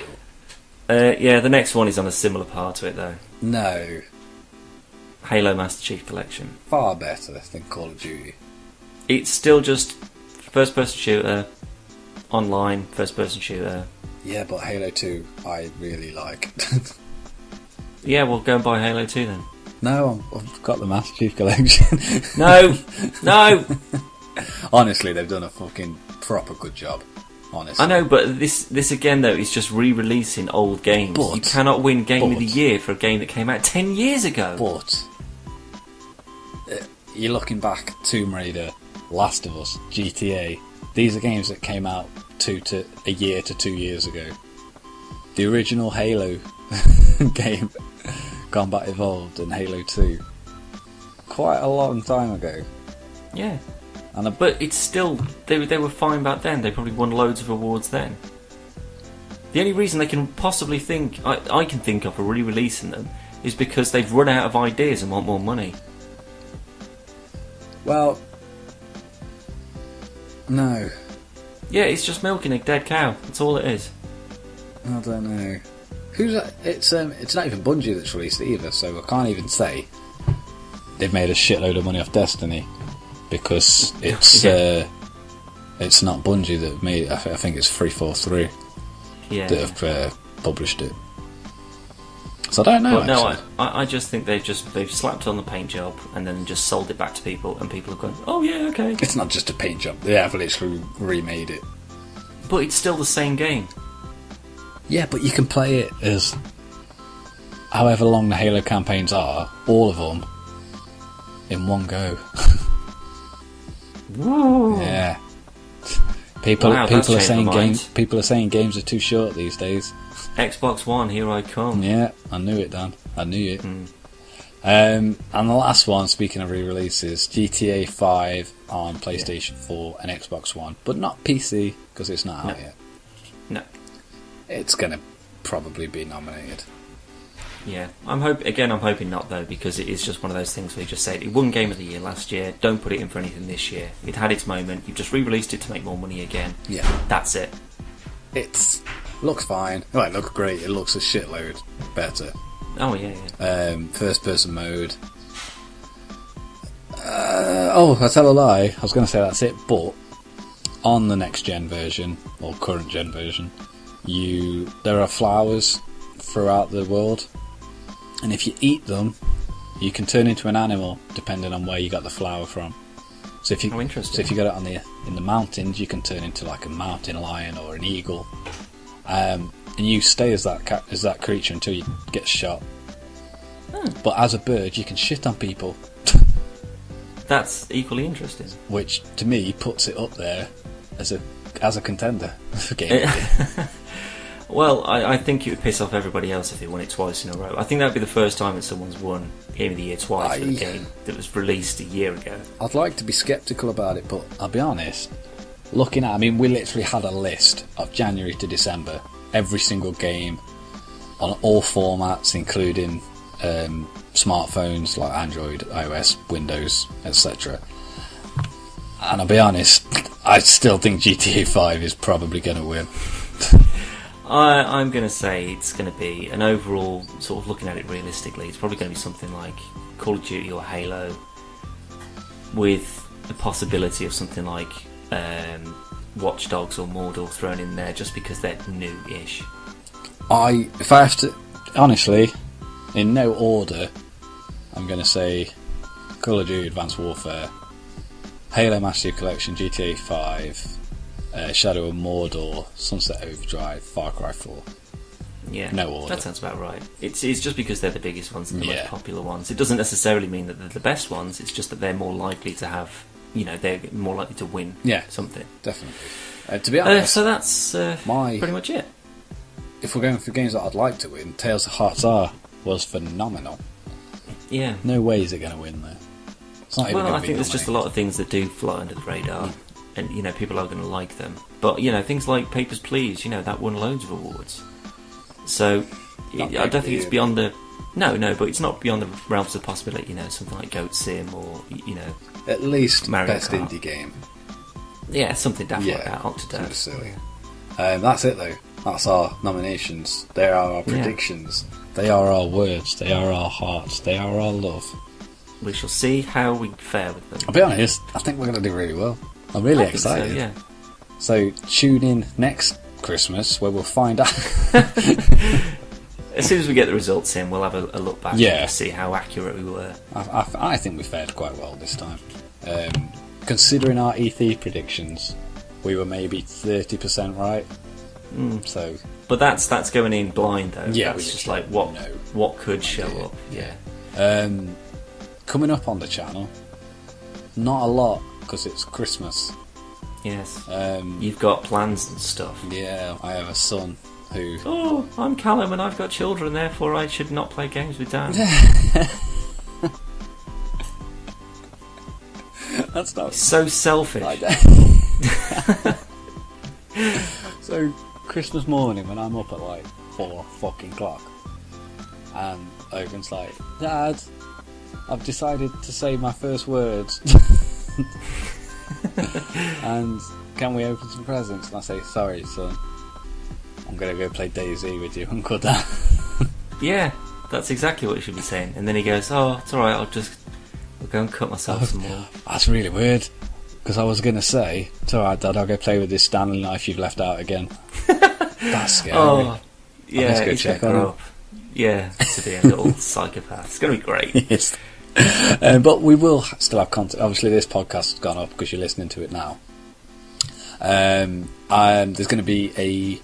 will. Yeah, the next one is on a similar par to it though. No. Halo Master Chief Collection. Far better than Call of Duty. It's still just first-person shooter, online first-person shooter. Yeah, but Halo 2 I really like. Yeah, well, go and buy Halo 2 then. No, I've got the Master Chief Collection. No! Honestly, they've done a fucking proper good job. Honestly. I know, but this again though is just re-releasing old games. But, you cannot win Game of the Year for a game that came out 10 years ago. But you're looking back, Tomb Raider, Last of Us, GTA. These are games that came out a year to 2 years ago. The original Halo game, Combat Evolved, and Halo 2, quite a long time ago. Yeah. But it's still, they were fine back then. They probably won loads of awards then. The only reason they can possibly think, I can think of for re-releasing them, is because they've run out of ideas and want more money. Well, no. Yeah, it's just milking a dead cow. That's all it is. I don't know. It's not even Bungie that's released it either, so I can't even say they've made a shitload of money off Destiny. Because it's not Bungie that made it. I think it's 343 that have published it. So I don't know. But no, I just think they've slapped on the paint job and then just sold it back to people, and people have gone, oh yeah, okay. It's not just a paint job. They have literally remade it. But it's still the same game. Yeah, but you can play it as however long the Halo campaigns are, all of them, in one go. Whoa. Yeah. People are saying games are too short these days. Xbox One, here I come. Yeah, I knew it, Dan. I knew it. And the last one, speaking of re-releases, GTA 5 on PlayStation 4 and Xbox One, but not PC because it's not out yet. No. It's gonna probably be nominated. Yeah, I'm hoping not though, because it is just one of those things where you just say it won Game of the Year last year, don't put it in for anything this year. It had its moment, you've just re-released it to make more money again. Yeah. That's it. It looks fine. Well, it looks great. It looks a shitload better. Oh yeah. First person mode. I tell a lie. I was going to say that's it, but on the next gen version or current gen version, there are flowers throughout the world. And if you eat them, you can turn into an animal depending on where you got the flower from. So if you got it in the mountains, you can turn into like a mountain lion or an eagle, and you stay as that creature until you get shot. But as a bird, you can shit on people. That's equally interesting. Which to me puts it up there as a contender for Game of the Year. Well, I think it would piss off everybody else if they won it twice in a row. I think that would be the first time that someone's won Game of the Year twice for a game that was released a year ago. I'd like to be sceptical about it, but I'll be honest. We literally had a list of January to December, every single game on all formats, including smartphones like Android, iOS, Windows, etc. And I'll be honest, I still think GTA 5 is probably going to win. I'm going to say it's going to be an overall, sort of looking at it realistically, it's probably going to be something like Call of Duty or Halo, with the possibility of something like Watch Dogs or Mordor thrown in there, just because they're new-ish. If I have to in no order, I'm going to say Call of Duty Advanced Warfare, Halo Master Chief Collection, GTA 5, Shadow of Mordor, Sunset Overdrive, Far Cry 4. Yeah, no order. That sounds about right. It's just because they're the biggest ones and the most popular ones. It doesn't necessarily mean that they're the best ones. It's just that they're more likely to have, they're more likely to win something. Definitely. To be honest, so that's pretty much it. If we're going for games that I'd like to win, Tales of Hearts was phenomenal. Yeah. No way is it going to win though. It's not even I think there's just a lot of things that do fly under the radar, and people are going to like them. But things like Papers, Please, that won loads of awards. So I don't think it's beyond the but it's not beyond the realms of possibility. Something like Goat Sim or at least Mario best Kart. indie game. Yeah, something daft like that. Octodad. Silly. That's it though. That's our nominations. They are our predictions. They are our words. They are our hearts. They are our love. We shall see how we fare with them. I'll be honest, I think we're going to do really well. I'm really excited. So, yeah. So tune in next Christmas where we'll find out. As soon as we get the results in, we'll have a look back and see how accurate we were. I think we fared quite well this time. Considering our E3 predictions, we were maybe 30% right. So, but that's going in blind though. Yeah, that's just like what could show up. Yeah. Coming up on the channel, not a lot because it's Christmas. Yes. You've got plans and stuff. Yeah, I have a son who. Oh, I'm Callum and I've got children, therefore I should not play games with Dan. That's not so selfish. So Christmas morning when I'm up at like 4 fucking o'clock, and Owen's like, Dad, I've decided to say my first words. And can we open some presents? And I say, sorry son, I'm going to go play DayZ with you, Uncle Dan. Yeah, that's exactly what you should be saying. And then he goes, oh, it's alright, I'll go and cut myself some more. That's really weird, because I was going to say, it's alright Dad, I'll go play with this Stanley knife you've left out again. That's scary. Oh, yeah, I'll just go check on him. Yeah, to be a little psychopath. It's going to be great. Yes. But we will still have content. Obviously this podcast has gone up because you're listening to it now. There's going to be a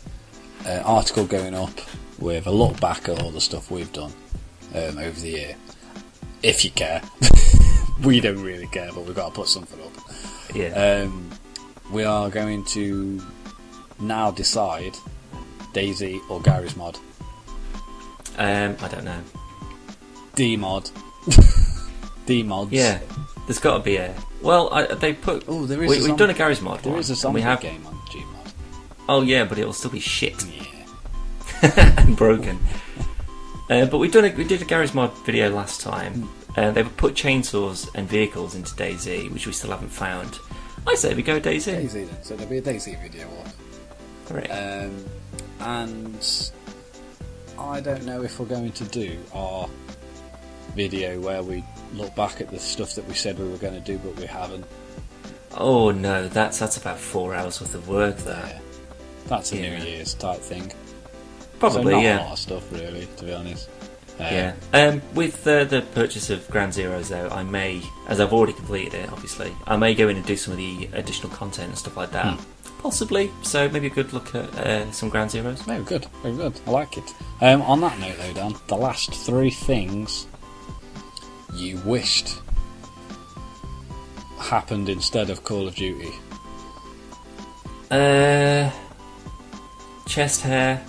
article going up with a look back at all the stuff we've done over the year. If you care. We don't really care, but we've got to put something up. Yeah. We are going to now decide DayZ or Gary's mod. I don't know. D-mod. D-mods. Yeah, there's got to be a... Well, they put... Oh, there is we've done a Gary's mod. There is a zombie game on Gmod. Oh yeah, but it'll still be shit. Yeah. And broken. But we did a Gary's mod video last time. They put chainsaws and vehicles into DayZ, which we still haven't found. I say we go DayZ. DayZ then. So there'll be a DayZ video up. Correct. And I don't know if we're going to do our video where we look back at the stuff that we said we were going to do but we haven't. Oh no, that's about 4 hours worth of work there. Yeah. That's a New Year's type thing. Probably, so not yeah. a lot of stuff really, to be honest. Yeah. With the purchase of Ground Zeroes though, I may, as I've already completed it obviously, I may go in and do some of the additional content and stuff like that. Possibly, so maybe a good look at some Ground Zeroes. Very good, very good. I like it. On that note though, Dan, the last 3 things you wished happened instead of Call of Duty. Chest hair.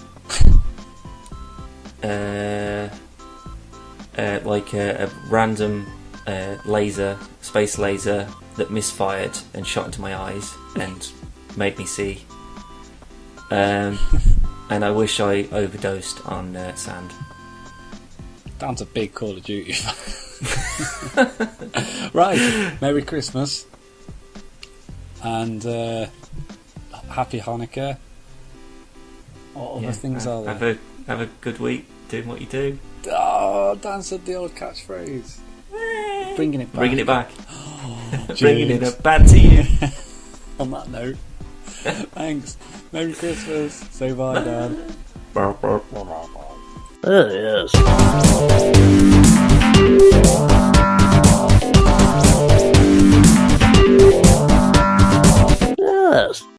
Like a random space laser that misfired and shot into my eyes and made me see. And I wish I overdosed on sand. Dan's a big Call of Duty fan. Right, Merry Christmas and Happy Hanukkah. What other things are there? Have a good week doing what you do. Oh, Dan said the old catchphrase. Bringing it back. Bringing it back. Oh, bringing it back to you. On that note, thanks. Merry Christmas. Say bye, Dan. Yes.